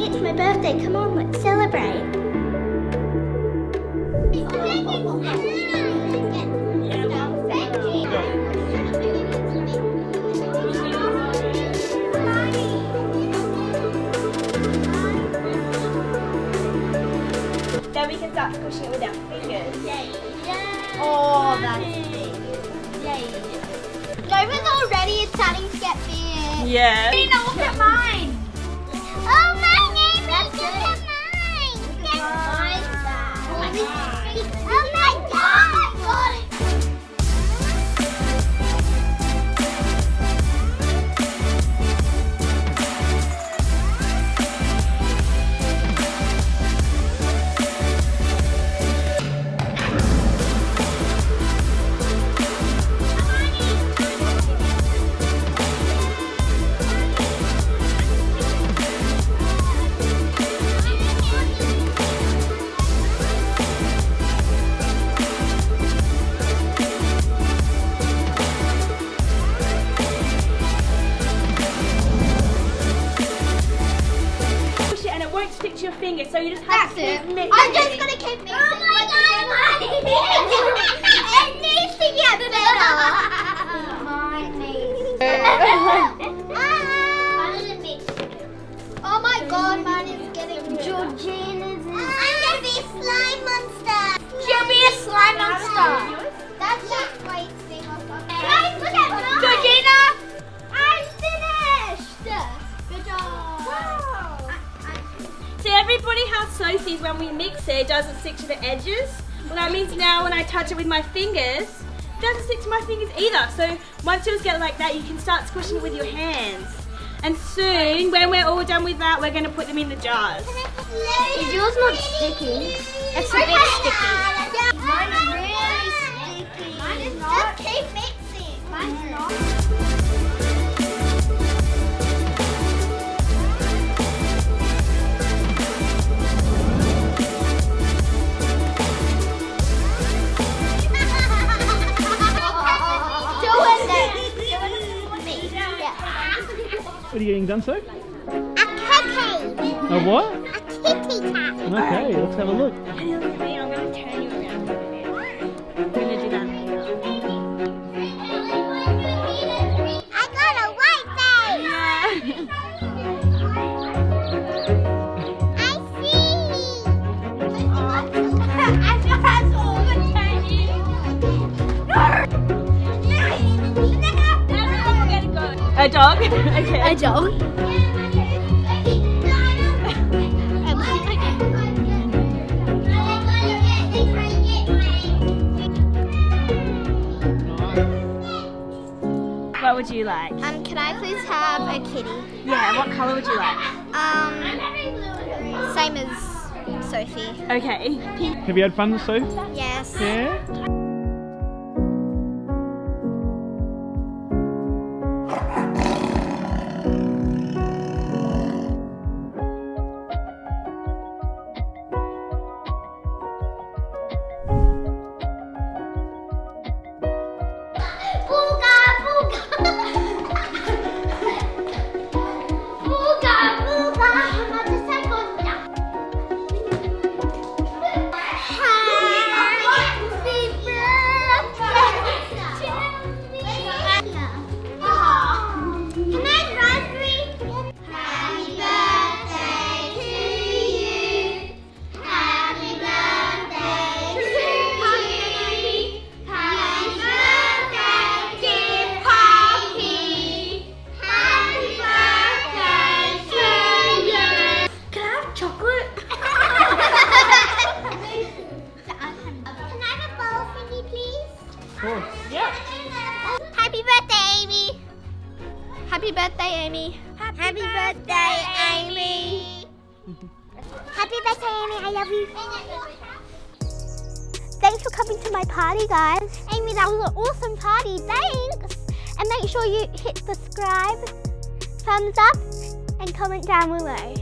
It's my birthday, come on, let's celebrate. Then we can start squishing it with our fingers. Oh, that's big. Yay. Nova's already it's starting to get big. Yeah. Nina, look at mine. Oh, my name is look at mine. Get mine. Oh my God. Stick to your finger, so you just have to keep mixing. I'm just gonna keep mixing. Oh my God! It needs to get better. Mine needs. Oh my God, mine is getting. Georgina's. I'm gonna be a slime monster. She'll be a slime monster. That's just white thing or something. Guys, look at mine. Georgina! I'm finished. Good job. Wow. See, everybody how Sophie's when we mix it doesn't stick to the edges. Well, that means now when I touch it with my fingers, it doesn't stick to my fingers either. So once yours get like that, you can start squishing it with your hands. And soon, when we're all done with that, we're going to put them in the jars. Is yours not sticky? It's a bit sticky. Mine is really sticky. Mine is not. Just keep mixing. Mine's not. What are you getting done, so? A kitty. A what? A kitty cat. Okay, let's have a look. And you look at me, I'm going to turn you around a bit. I'm going to do that. I got a white face. I see. And that's all the turning. A dog? Okay. A dog. What would you like? Can I please have a kitty? Yeah, what colour would you like? Same as Sophie. Okay. Pink. Have you had fun, Soph? Yes. Yeah? Happy birthday, Amy. Happy birthday, Amy. Happy birthday, Amy. Happy birthday, Amy. I love you. Thanks for coming to my party, guys. Amy, that was an awesome party. Thanks. And make sure you hit subscribe, thumbs up, and comment down below.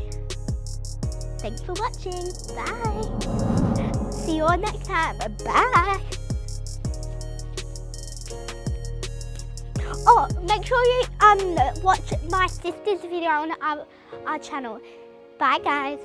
Thanks for watching. Bye. See you all next time. Bye. Oh, make sure you watch my sister's video on our channel. Bye, guys.